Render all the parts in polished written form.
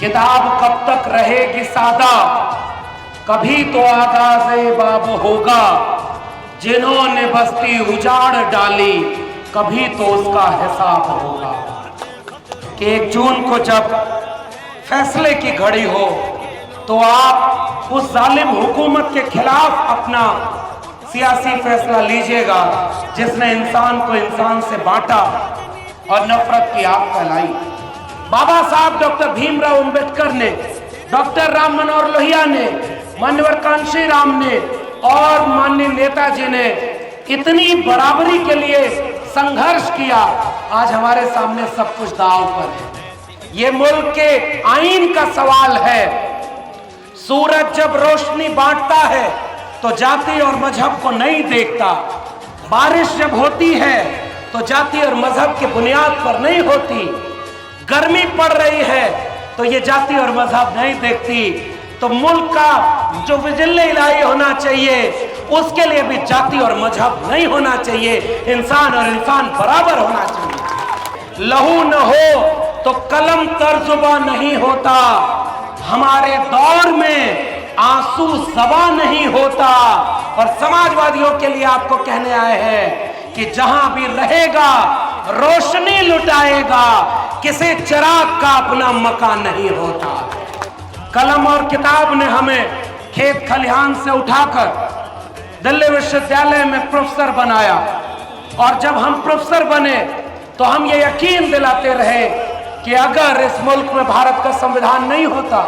किताब कब तक रहेगी सादा, कभी तो आगाज़े बाब होगा। जिन्होंने बस्ती उजाड़ डाली, कभी तो उसका हिसाब होगा। कि 1 जून को जब फैसले की घड़ी हो तो आप उस जालिम हुकूमत के खिलाफ अपना सियासी फैसला लीजिएगा जिसने इंसान को इंसान से बांटा और नफरत की आग फैलाई। बाबा साहब डॉक्टर भीमराव अंबेडकर ने, डॉक्टर राम मनोहर लोहिया ने, मान्यवर कांशीराम ने और माननीय नेताजी ने इतनी बराबरी के लिए संघर्ष किया। आज हमारे सामने सब कुछ दांव पर है। ये मुल्क के आईन का सवाल है। सूरज जब रोशनी बांटता है तो जाति और मजहब को नहीं देखता। बारिश जब होती है तो जाति और मजहब की बुनियाद पर नहीं होती। गर्मी पड़ रही है तो ये जाति और मजहब नहीं देखती। तो मुल्क का जो विजिले इलाही होना चाहिए उसके लिए भी जाति और मजहब नहीं होना चाहिए। इंसान और इंसान बराबर होना चाहिए। लहू न हो तो कलम तर्जुबा नहीं होता। हमारे दौर में आंसू ज़बा नहीं होता। और समाजवादियों के लिए आपको कहने आए हैं कि जहां भी रहेगा रोशनी लुटाएगा, किसी चिराग का अपना मकान नहीं होता। कलम और किताब ने हमें खेत खलिहान से उठाकर दिल्ली विश्वविद्यालय में प्रोफेसर बनाया। और जब हम प्रोफेसर बने तो हम ये यकीन दिलाते रहे कि अगर इस मुल्क में भारत का संविधान नहीं होता,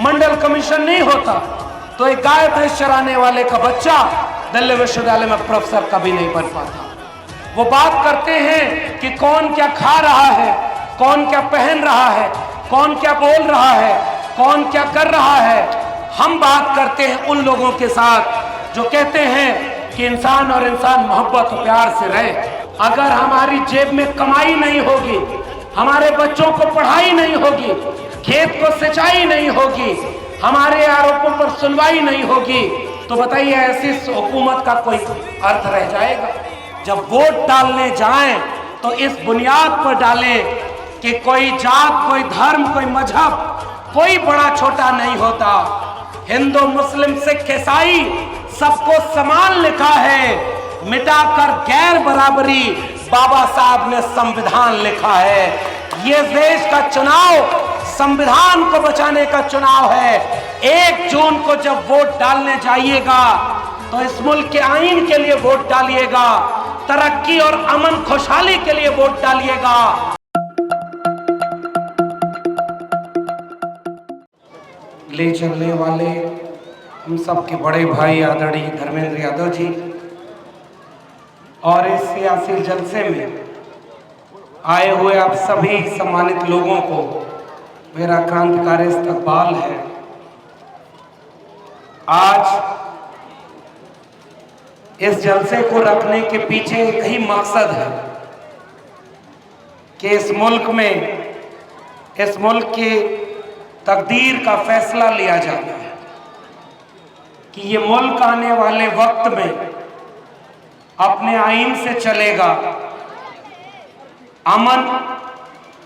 मंडल कमीशन नहीं होता, तो एक गाय भैंस चराने वाले का बच्चा दिल्ली विश्वविद्यालय में प्रोफेसर कभी नहीं बन पाता। वो बात करते हैं कि कौन क्या खा रहा है, कौन क्या पहन रहा है, कौन क्या बोल रहा है, कौन क्या कर रहा है। हम बात करते हैं उन लोगों के साथ जो कहते हैं कि इंसान और इंसान मोहब्बत और प्यार से रहे। अगर हमारी जेब में कमाई नहीं होगी, हमारे बच्चों को पढ़ाई नहीं होगी, खेत को सिंचाई नहीं होगी, हमारे आरोपों पर सुनवाई नहीं होगी, तो बताइए ऐसी हुकूमत का कोई अर्थ रह जाएगा? जब वोट डालने जाएं तो इस बुनियाद पर डालें कि कोई जात, कोई धर्म, कोई मजहब, कोई बड़ा छोटा नहीं होता। हिंदू, मुस्लिम, सिख, ईसाई सबको समान लिखा है। मिटाकर गैर बराबरी बाबा साहब ने संविधान लिखा है। ये देश का चुनाव संविधान को बचाने का चुनाव है। 1 जून को जब वोट डालने जाइएगा तो इस मुल्क के आईन के लिए वोट डालिएगा, तरक्की और अमन खुशहाली के लिए वोट डालिएगा। ले चलने वाले हम सबके बड़े भाई आदरणीय धर्मेंद्र यादव जी और इस सियासी जलसे में आए हुए आप सभी सम्मानित लोगों को मेरा क्रांतिकारी इस्तकबाल है। आज इस जलसे को रखने के पीछे एक ही मकसद है कि इस मुल्क की तकदीर का फैसला लिया जाता है कि ये मुल्क आने वाले वक्त में अपने आईन से चलेगा, अमन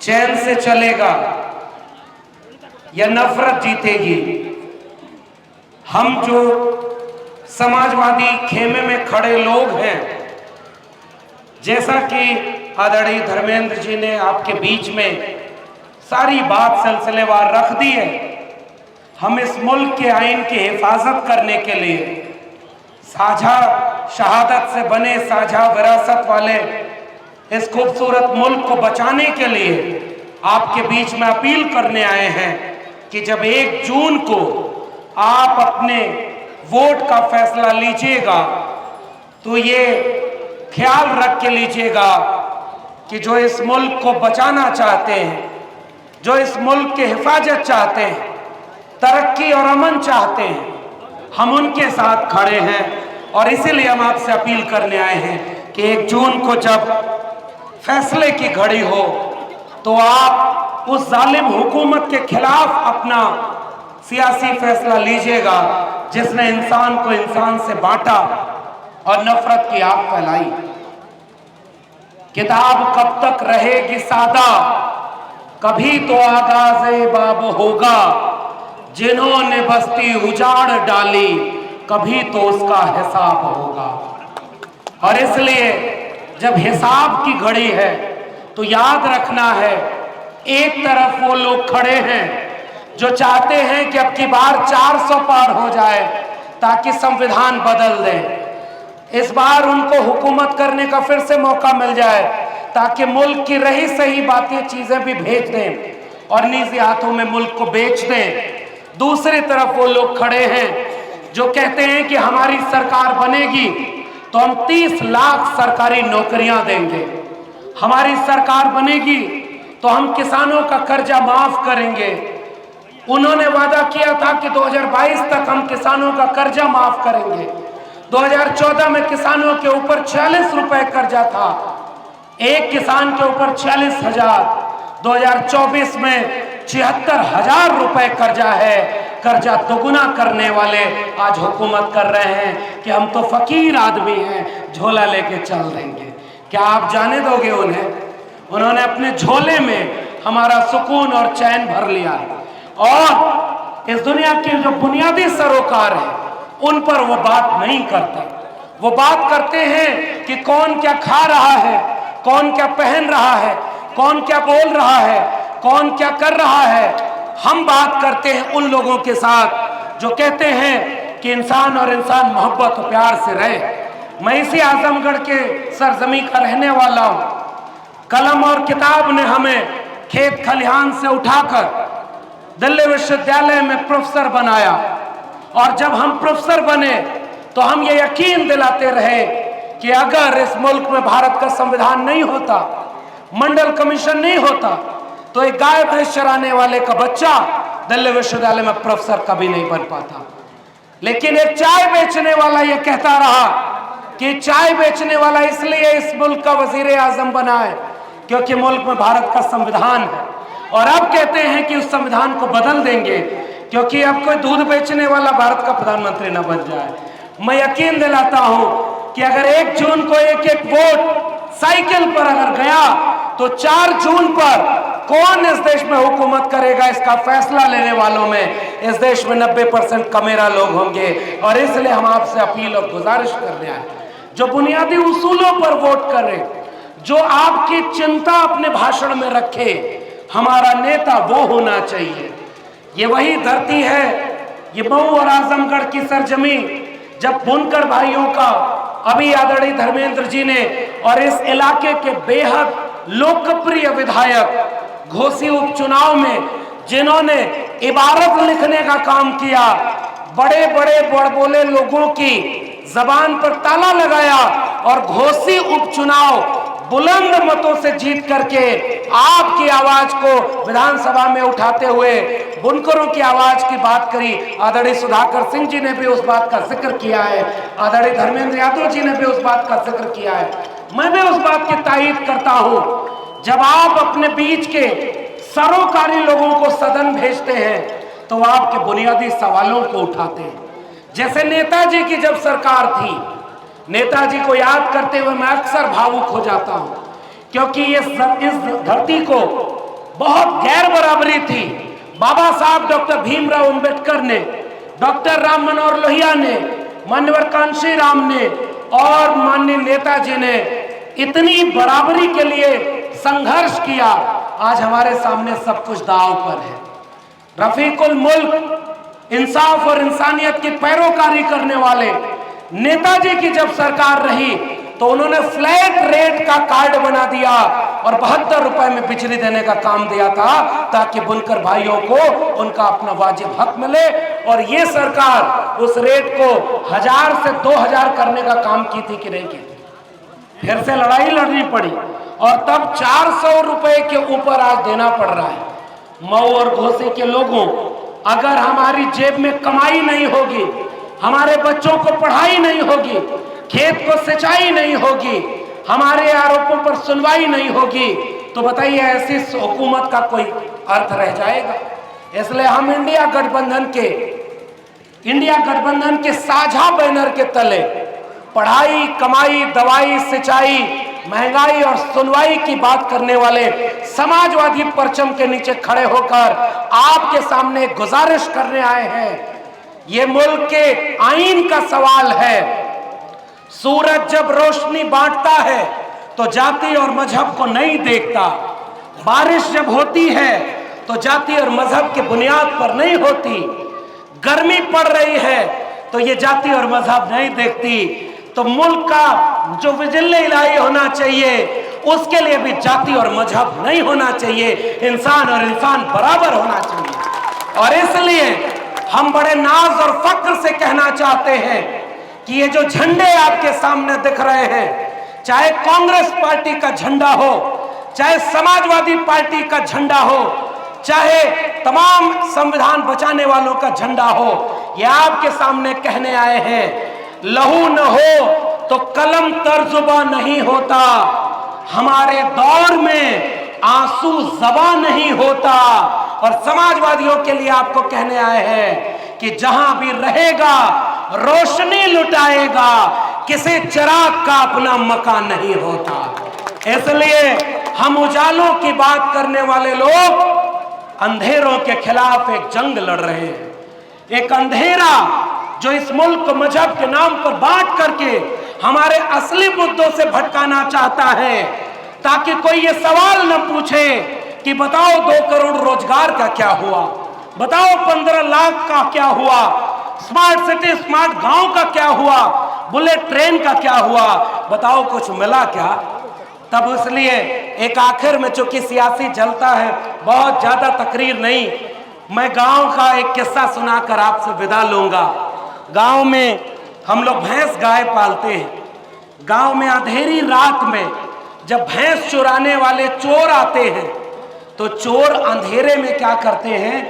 चैन से चलेगा या नफरत जीतेगी। हम जो समाजवादी खेमे में खड़े लोग हैं, जैसा कि आदरणीय धर्मेंद्र जी ने आपके बीच में सारी बात सिलसिलेवार रख दी है, हम इस मुल्क के आईन की हिफाजत करने के लिए साझा शहादत से बने साझा विरासत वाले इस खूबसूरत मुल्क को बचाने के लिए आपके बीच में अपील करने आए हैं कि जब 1 जून को आप अपने वोट का फैसला लीजिएगा तो ये ख्याल रख के लीजिएगा कि जो इस मुल्क को बचाना चाहते हैं, जो इस मुल्क की हिफाजत चाहते हैं, तरक्की और अमन चाहते हैं, हम उनके साथ खड़े हैं। और इसीलिए हम आपसे अपील करने आए हैं कि 1 जून को जब फैसले की घड़ी हो तो आप उस जालिम हुकूमत के खिलाफ अपना सियासी फैसला लीजिएगा जिसने इंसान को इंसान से बांटा और नफरत की आग फैलाई। किताब कब तक रहेगी सादा, कभी तो आगाज़े बाब होगा, जिन्होंने बस्ती उजाड़ डाली कभी तो उसका हिसाब होगा। और इसलिए जब हिसाब की घड़ी है तो याद रखना है, एक तरफ वो लोग खड़े हैं जो चाहते हैं कि अब की बार 400 पार हो जाए ताकि संविधान बदल दें, इस बार उनको हुकूमत करने का फिर से मौका मिल जाए ताकि मुल्क की रही सही बातें चीजें भी भेज दें और निजी हाथों में मुल्क को बेच दें। दूसरी तरफ वो लोग खड़े हैं जो कहते हैं कि हमारी सरकार बनेगी तो हम 30 लाख सरकारी नौकरियां देंगे, हमारी सरकार बनेगी तो हम किसानों का कर्जा माफ करेंगे। उन्होंने वादा किया था कि 2022 तक हम किसानों का कर्जा माफ करेंगे। 2014 में किसानों के ऊपर 46 रुपए कर्जा था, एक किसान के ऊपर 46,000। 2024 में 76,000 रुपए कर्जा है। कर्जा दोगुना करने वाले आज हुकूमत कर रहे हैं कि हम तो फकीर आदमी हैं, झोला लेके चल देंगे। क्या आप जाने दोगे उन्हें? उन्होंने अपने झोले में हमारा सुकून और चैन भर लिया और इस दुनिया के जो बुनियादी सरोकार है उन पर वो बात नहीं करते। वो बात करते हैं कि कौन क्या खा रहा है, कौन क्या पहन रहा है, कौन क्या बोल रहा है, कौन क्या कर रहा है। हम बात करते हैं उन लोगों के साथ जो कहते हैं कि इंसान और इंसान मोहब्बत और प्यार से रहे। मैं इसी आजमगढ़ के सरजमी का रहने वाला हूँ। कलम और किताब ने हमें खेत खलिहान से उठाकर दिल्ली विश्वविद्यालय में प्रोफेसर बनाया और जब हम प्रोफेसर बने तो हम ये यकीन दिलाते रहे कि अगर इस मुल्क में भारत का संविधान नहीं होता, मंडल कमीशन नहीं होता, तो एक गाय भैंस चराने वाले का बच्चा दिल्ली विश्वविद्यालय में प्रोफेसर कभी नहीं बन पाता। लेकिन एक चाय बेचने वाला ये कहता रहा कि चाय बेचने वाला इसलिए इस मुल्क का वजीर आजम बना है क्योंकि मुल्क में भारत का संविधान है। और अब कहते हैं कि उस संविधान को बदल देंगे क्योंकि अब कोई दूध बेचने वाला भारत का प्रधानमंत्री न बन जाए। मैं यकीन दिलाता हूं कि अगर 1 जून को एक वोट साइकिल पर अगर गया तो 4 जून पर कौन इस देश में हुकूमत करेगा इसका फैसला लेने वालों में इस देश में 90% कमेरा लोग होंगे। और इसलिए हम आपसे अपील और गुजारिश कर रहे हैं, जो बुनियादी उसूलों पर वोट करे, जो आपकी चिंता अपने भाषण में रखे, हमारा नेता वो होना चाहिए। ये वही धरती है, ये मऊ और आजमगढ़ की सरजमी जब बुनकर भाइयों का अभी आदरणीय धर्मेंद्र जी ने और इस इलाके के बेहद लोकप्रिय विधायक घोसी उपचुनाव में जिन्होंने इबारत लिखने का काम किया, बड़े बड़े बड़बोले लोगों की जबान पर ताला लगाया और घोसी उपचुनाव बुलंद मतों से जीत करके आपकी आवाज को विधानसभा में उठाते हुए बुनकरों की आवाज की बात करी। आदरणीय सुधाकर सिंह जी ने भी उस बात का जिक्र किया है, आदरणीय धर्मेंद्र यादव जी ने भी उस बात का जिक्र किया है। मैं भी उस बात की तायीद करता हूं, जब आप अपने बीच के सरोकारी लोगों को सदन भेजते हैं तो आपके बुनियादी सवालों को उठाते हैं। जैसे नेताजी की जब सरकार थी, नेताजी को याद करते हुए मैं अक्सर भावुक हो जाता हूं क्योंकि इस धरती को बहुत गैर बराबरी थी। बाबा साहब डॉक्टर भीमराव अंबेडकर ने, डॉक्टर राम मनोहर लोहिया ने, मान्यवर कांशी राम ने और माननीय नेताजी ने इतनी बराबरी के लिए संघर्ष किया। आज हमारे सामने सब कुछ दांव पर है। रफीकुल मुल्क, इंसाफ और इंसानियत की पैरोकारी करने वाले नेताजी की जब सरकार रही तो उन्होंने फ्लैट रेट का कार्ड बना दिया और 72 रुपए में बिजली देने का काम दिया था ताकि बुनकर भाइयों को उनका अपना वाजिब हक मिले। और ये सरकार उस रेट को 1000 से 2000 करने का काम की थी कि नहीं की थी? फिर से लड़ाई लड़नी पड़ी और तब 400 रुपए के ऊपर आज देना पड़ रहा है। मऊ और घोसी के लोगों, अगर हमारी जेब में कमाई नहीं होगी, हमारे बच्चों को पढ़ाई नहीं होगी, खेत को सिंचाई नहीं होगी, हमारे आरोपों पर सुनवाई नहीं होगी, तो बताइए ऐसी हुकूमत का कोई अर्थ रह जाएगा? इसलिए हम इंडिया गठबंधन के साझा बैनर के तले पढ़ाई, कमाई, दवाई, सिंचाई, महंगाई और सुनवाई की बात करने वाले समाजवादी परचम के नीचे खड़े होकर आपके सामने गुजारिश करने आए हैं। ये मुल्क के आईन का सवाल है। सूरज जब रोशनी बांटता है तो जाति और मजहब को नहीं देखता। बारिश जब होती है तो जाति और मजहब के बुनियाद पर नहीं होती। गर्मी पड़ रही है तो ये जाति और मजहब नहीं देखती। तो मुल्क का जो विजिले इलाही होना चाहिए उसके लिए भी जाति और मजहब नहीं होना चाहिए, इंसान और इंसान बराबर होना चाहिए। और इसलिए हम बड़े नाज और फक्र से कहना चाहते हैं कि ये जो झंडे आपके सामने दिख रहे हैं, चाहे कांग्रेस पार्टी का झंडा हो, चाहे समाजवादी पार्टी का झंडा हो, चाहे तमाम संविधान बचाने वालों का झंडा हो, ये आपके सामने कहने आए हैं लहू न हो तो कलम तर्जुबा नहीं होता, हमारे दौर में आंसू ज़बा नहीं होता। और समाजवादियों के लिए आपको कहने आए हैं कि जहां भी रहेगा रोशनी लुटाएगा, किसी चिराग का अपना मकान नहीं होता। इसलिए हम उजालों की बात करने वाले लोग अंधेरों के खिलाफ एक जंग लड़ रहे हैं। एक अंधेरा जो इस मुल्क को मजहब के नाम पर बांट करके हमारे असली मुद्दों से भटकाना चाहता है, ताकि कोई ये सवाल न पूछे कि बताओ 2 करोड़ रोजगार का क्या हुआ, बताओ 15 लाख का क्या हुआ, स्मार्ट सिटी स्मार्ट गांव का क्या हुआ, बुलेट ट्रेन का क्या हुआ, बताओ कुछ मिला क्या। तब इसलिए एक आखिर में चूंकि सियासी चलता है, बहुत ज्यादा तकरीर नहीं, मैं गांव का एक किस्सा सुनाकर आपसे विदा लूंगा। गांव में हम लोग भैंस गाय पालते हैं। गांव में अंधेरी रात में जब भैंस चुराने वाले चोर आते हैं तो चोर अंधेरे में क्या करते हैं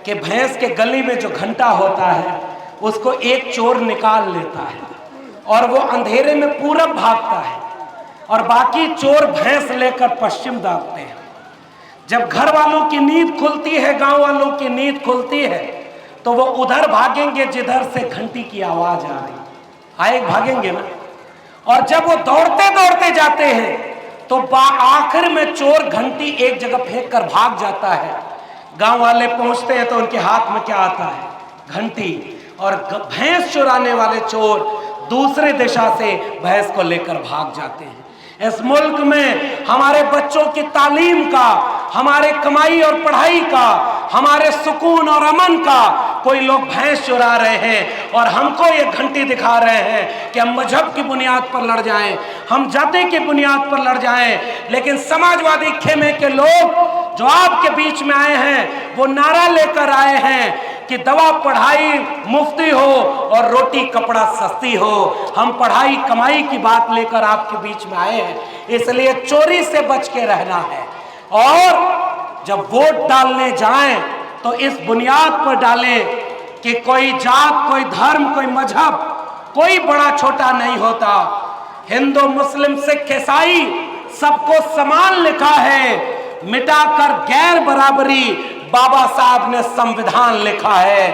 कि भैंस के गली में जो घंटा होता है उसको एक चोर निकाल लेता है और वो अंधेरे में पूरब भागता है और बाकी चोर भैंस लेकर पश्चिम दागते हैं। जब घर वालों की नींद खुलती है, गांव वालों की नींद खुलती है, तो वो उधर भागेंगे जिधर से घंटी की आवाज आ रही, आए भागेंगे ना। और जब वो दौड़ते दौड़ते जाते हैं तो आखिर में चोर घंटी एक जगह फेंक कर भाग जाता है। गांव वाले पहुंचते हैं तो उनके हाथ में क्या आता है, घंटी, और भैंस चुराने वाले चोर दूसरे दिशा से भैंस को लेकर भाग जाते हैं। इस मुल्क में हमारे बच्चों की तालीम का, हमारे कमाई और पढ़ाई का, हमारे सुकून और अमन का कोई लोग भैंस चुरा रहे हैं और हमको ये घंटी दिखा रहे हैं कि हम मजहब की बुनियाद पर लड़ जाएं, हम जाति की बुनियाद पर लड़ जाएं। लेकिन समाजवादी खेमे के लोग जो आपके बीच में आए हैं वो नारा लेकर आए हैं कि दवा पढ़ाई मुफ्ती हो और रोटी कपड़ा सस्ती हो। हम पढ़ाई कमाई की बात लेकर आपके बीच में आए हैं, इसलिए चोरी से बच के रहना है। और जब वोट डालने जाएं तो इस बुनियाद पर डालें कि कोई जात, कोई धर्म, कोई मजहब, कोई बड़ा छोटा नहीं होता। हिंदू मुस्लिम सिख ईसाई सबको समान लिखा है, मिटाकर गैर बराबरी बाबा साहब ने संविधान लिखा है।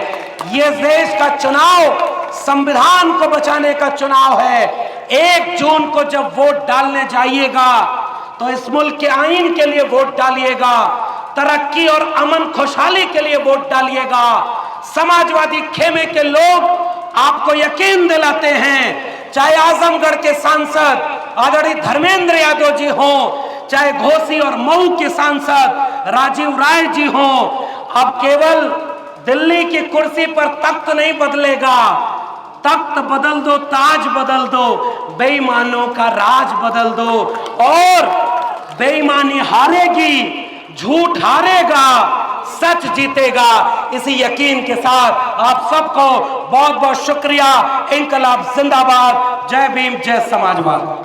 ये देश का चुनाव संविधान को बचाने का चुनाव है। 1 जून को जब वोट डालने जाइएगा तो इस मुल्क के आईन के लिए वोट डालिएगा, तरक्की और अमन खुशहाली के लिए वोट डालिएगा। समाजवादी खेमे के लोग आपको यकीन दिलाते हैं, चाहे आजमगढ़ के सांसद आदरणीय धर्मेंद्र यादव जी हों, चाहे घोसी और मऊ के सांसद राजीव राय जी हों, अब केवल दिल्ली की कुर्सी पर तख्त नहीं बदलेगा, तख्त बदल दो, ताज बदल दो, बेईमानों का राज बदल दो। और बेईमानी हारेगी, झूठ हारेगा, सच जीतेगा। इसी यकीन के साथ आप सबको बहुत बहुत शुक्रिया। इंकलाब जिंदाबाद। जय भीम, जय समाजवाद।